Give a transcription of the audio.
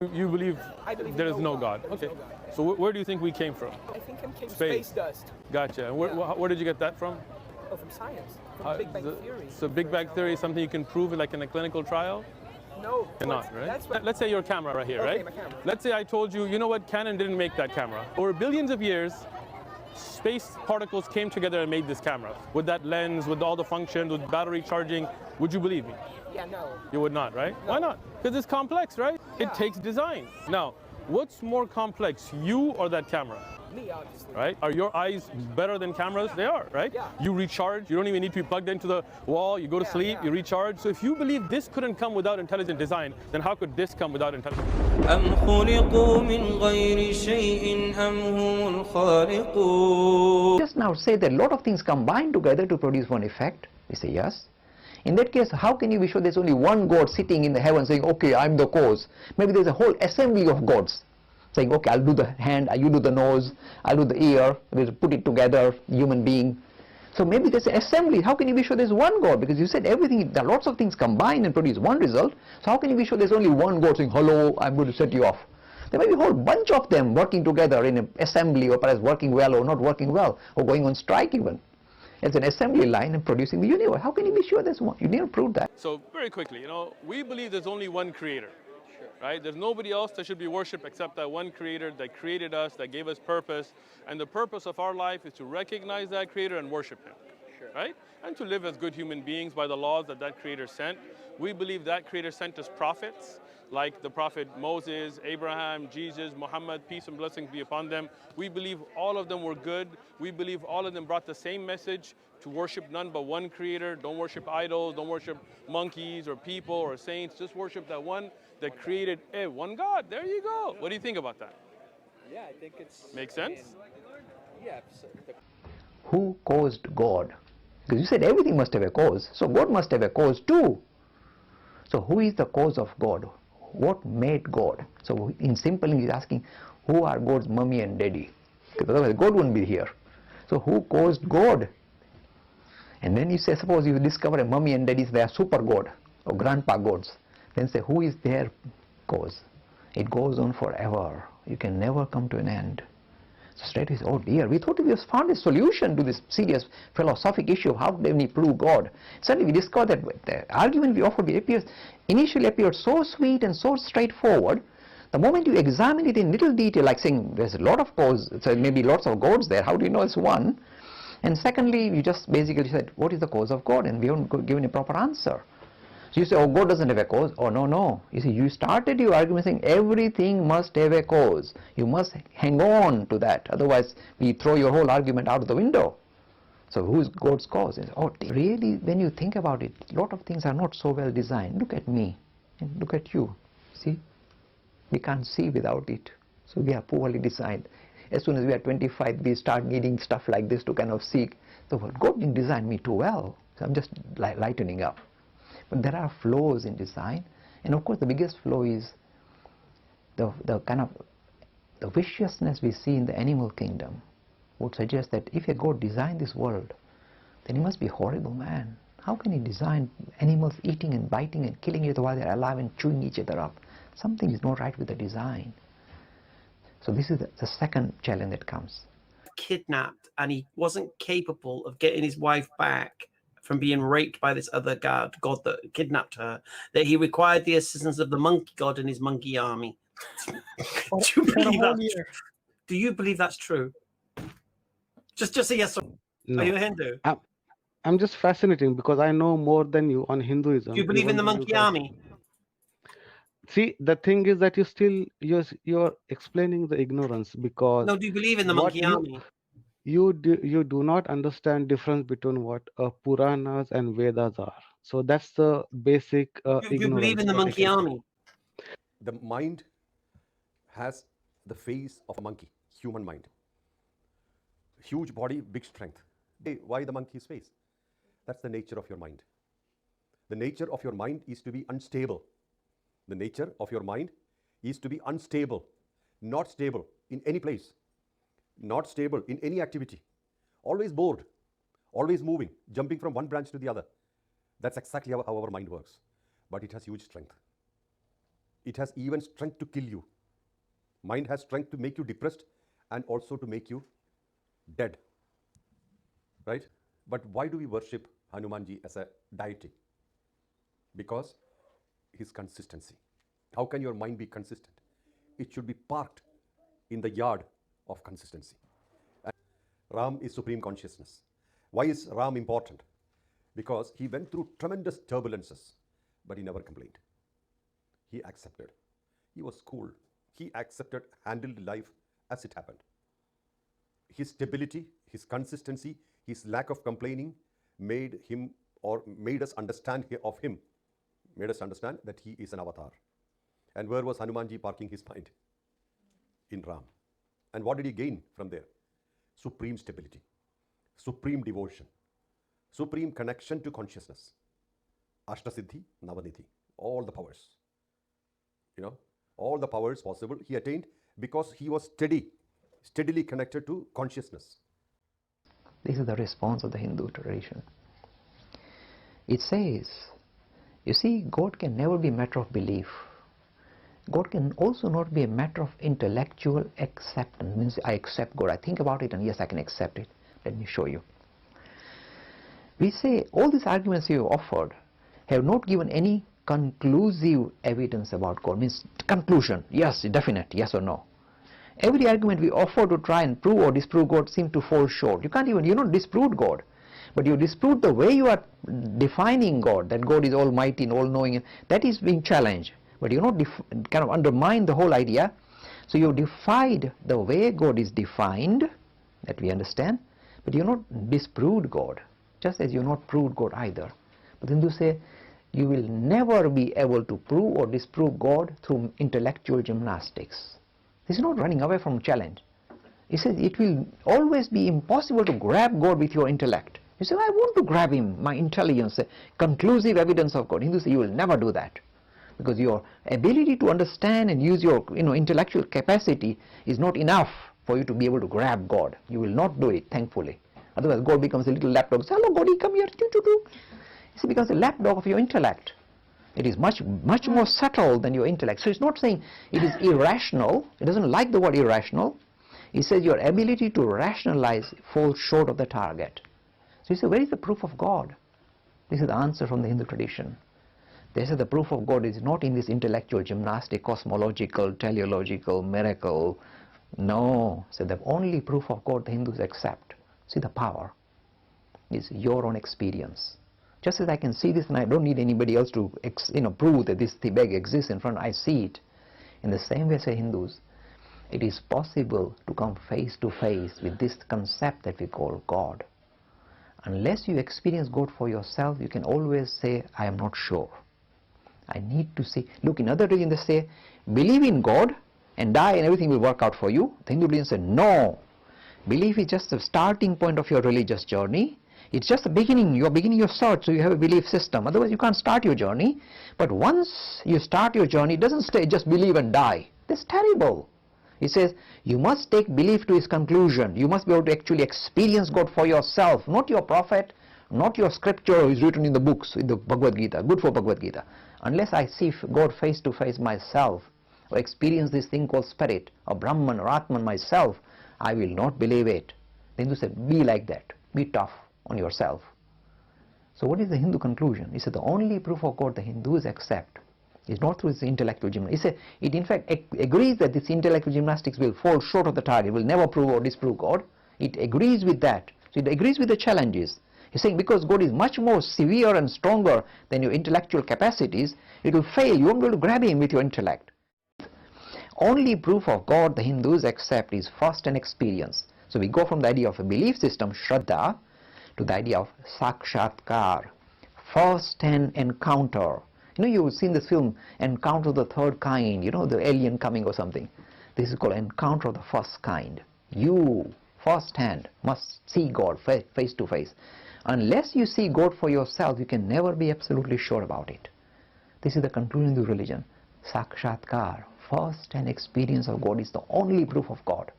You believe I believe there in is no God. There's Okay. no God. So where do you think we came from? I think it came Space. space dust. Gotcha. And where did you get that from? Oh, from science, from Big Bang Theory. So Big Bang Theory is something you can prove like in a clinical trial? No, Cannot, right? That's what. Let's say your camera right here, Okay, right? my camera. Let's say I told you, you know what, Canon didn't make that camera. Over billions of years, space particles came together and made this camera. With that lens, with all the functions, with battery charging, would you believe me? Yeah, no. You would not, right? No. Why not? Because it's complex, right? Yeah. It takes design. Now, what's more complex, you or that camera? Me, obviously. Right? Are your eyes better than cameras? They are, right? Yeah. You recharge, you don't even need to be plugged into the wall, you go to sleep, yeah. you recharge. So if you believe this couldn't come without intelligent design, then how could this come without intelligence? أم خلقوا من غير شيء أم هم الخالقون. Just now say that a lot of things combine together to produce one effect. We say yes. In that case, how can you be sure there's only one God sitting in the heaven saying, okay, I'm the cause? Maybe there's a whole assembly of gods saying, okay, I'll do the hand, you do the nose, I'll do the ear, we'll put it together, human being. So maybe there's an assembly. How can you be sure there's one God? Because you said everything, there are lots of things combine and produce one result. So how can you be sure there's only one God saying, hello, I'm going to set you off? There may be a whole bunch of them working together in an assembly, or perhaps working well or not working well, or going on strike even. It's an assembly line and producing the universe. How can you be sure there's one? You never proved that. So very quickly, we believe there's only one creator, right? There's nobody else that should be worshipped except that one creator that created us, that gave us purpose. And the purpose of our life is to recognize that creator and worship him, right? And to live as good human beings by the laws that that creator sent. We believe that creator sent us prophets, like the prophet Moses, Abraham, Jesus, Muhammad, peace and blessings be upon them. We believe all of them were good. We believe all of them brought the same message, to worship none but one creator. Don't worship idols, don't worship monkeys or people or saints. Just worship that one that created one God. There you go. What do you think about that? Yeah, I think it's... Makes sense? Yeah. Who caused God? Because you said everything must have a cause. So God must have a cause too. So who is the cause of God? What made God? So in simple English, he's asking, who are God's mummy and daddy? Because otherwise God wouldn't be here. So who caused God? And then you say, suppose you discover a mummy and daddy, they are super God or grandpa gods. Then say, who is their cause? It goes on forever. You can never come to an end. So straight is, oh dear, we thought we have found a solution to this serious philosophic issue of how can we prove God. Suddenly we discovered that the argument we offered initially appeared so sweet and so straightforward. The moment you examine it in little detail, like saying there's a lot of cause, so maybe lots of gods there, how do you know it's one? And secondly, you just basically said, what is the cause of God? And we haven't given a proper answer. So you say, oh, God doesn't have a cause. Oh, no, no. You see, you started your argument saying everything must have a cause. You must hang on to that. Otherwise, we throw your whole argument out of the window. So who is God's cause? Oh, really, when you think about it, a lot of things are not so well designed. Look at me and look at you. See? We can't see without it. So we are poorly designed. As soon as we are 25, we start needing stuff like this to kind of see. So God didn't design me too well. So I'm just lightening up. But there are flaws in design, and of course the biggest flaw is the kind of the viciousness we see in the animal kingdom would suggest that if a God designed this world, then he must be a horrible man. How can he design animals eating and biting and killing each other while they're alive and chewing each other up? Something is not right with the design. So this is the second challenge that comes. Kidnapped, and he wasn't capable of getting his wife back from being raped by this other god that kidnapped her, that he required the assistance of the monkey god and his monkey army. Do you believe that's true? Just a yes or no. Are you a Hindu? I'm just fascinating because I know more than you on Hinduism. Do you believe in the monkey army? See, the thing is that you're explaining the ignorance because... No, do you believe in the monkey army? You do not understand difference between what Puranas and Vedas are. So that's the basic ignorance. You believe in the monkey army? The mind has the face of a monkey, human mind. Huge body, big strength. Why the monkey's face? That's the nature of your mind. The nature of your mind is to be unstable. The nature of your mind is to be unstable, not stable in any place. Not stable in any activity, always bored, always moving, jumping from one branch to the other. That's exactly how our mind works, but it has huge strength. It has even strength to kill you. Mind has strength to make you depressed and also to make you dead. Right? But why do we worship Hanumanji as a deity? Because his consistency. How can your mind be consistent? It should be parked in the yard of consistency. And Ram is supreme consciousness. Why is Ram important? Because he went through tremendous turbulences, but he never complained. He accepted. He was cool. He accepted, handled life as it happened. His stability, his consistency, his lack of complaining made him, or made us understand of him, made us understand that he is an avatar. And where was Hanumanji parking his mind? In Ram. And what did he gain from there? Supreme stability, supreme devotion, supreme connection to consciousness. Ashtasiddhi, Navanithi, all the powers. All the powers possible he attained because he was steadily connected to consciousness. This is the response of the Hindu tradition. It says, you see, God can never be a matter of belief. God can also not be a matter of intellectual acceptance. Means I accept God, I think about it and yes, I can accept it. Let me show you. We say all these arguments you have offered have not given any conclusive evidence about God. Means conclusion, yes, definite, yes or no. Every argument we offer to try and prove or disprove God seems to fall short. You not disproved God, but you disproved the way you are defining God, that God is almighty and all-knowing. That is being challenged, but you not kind of undermine the whole idea. So you defied the way God is defined, that we understand, but you not disproved God, just as you not proved God either. But Hindus say you will never be able to prove or disprove God through intellectual gymnastics. This is not running away from challenge. He says it will always be impossible to grab God with your intellect. You say, I want to grab him, my intelligence, conclusive evidence of God. Hindus say you will never do that, because your ability to understand and use your intellectual capacity is not enough for you to be able to grab God. You will not do it, thankfully. Otherwise God becomes a little lapdog. Say, hello God, come here. It becomes a lapdog of your intellect. It is much more subtle than your intellect. So it's not saying it is irrational. It doesn't like the word irrational. It says your ability to rationalize falls short of the target. So you say, where is the proof of God? This is the answer from the Hindu tradition. They say the proof of God is not in this intellectual gymnastic, cosmological, teleological, miracle. No. So the only proof of God the Hindus accept, see, the power is your own experience. Just as I can see this and I don't need anybody else to prove that this bag exists in front, I see it. In the same way, say Hindus, it is possible to come face to face with this concept that we call God. Unless you experience God for yourself, you can always say, I am not sure. I need to see. Look, in other religions they say, believe in God and die and everything will work out for you. The Hindu religion says, no. Belief is just the starting point of your religious journey. It's just the beginning. You're beginning your search, so you have a belief system. Otherwise, you can't start your journey. But once you start your journey, it doesn't stay just believe and die. That's terrible. It says you must take belief to its conclusion. You must be able to actually experience God for yourself, not your prophet, not your scripture is written in the books, in the Bhagavad Gita. Good for Bhagavad Gita. Unless I see God face to face myself, or experience this thing called spirit, or Brahman or Atman myself, I will not believe it. The Hindu said, be like that. Be tough on yourself. So what is the Hindu conclusion? He said the only proof of God the Hindus accept is not through this intellectual gymnastics. He said it in fact agrees that this intellectual gymnastics will fall short of the target, will never prove or disprove God. It agrees with that. So it agrees with the challenges. He's saying because God is much more severe and stronger than your intellectual capacities, it will fail. You won't be able to grab him with your intellect. Only proof of God the Hindus accept is first an experience. So we go from the idea of a belief system, Shraddha, to the idea of Sakshatkar, first-hand encounter. You've seen this film, Encounter of the Third Kind, the alien coming or something. This is called Encounter of the First Kind. You, first-hand, must see God face to face. Unless you see God for yourself, you can never be absolutely sure about it. This is the conclusion of the religion. Sakshatkar, first-hand experience of God is the only proof of God.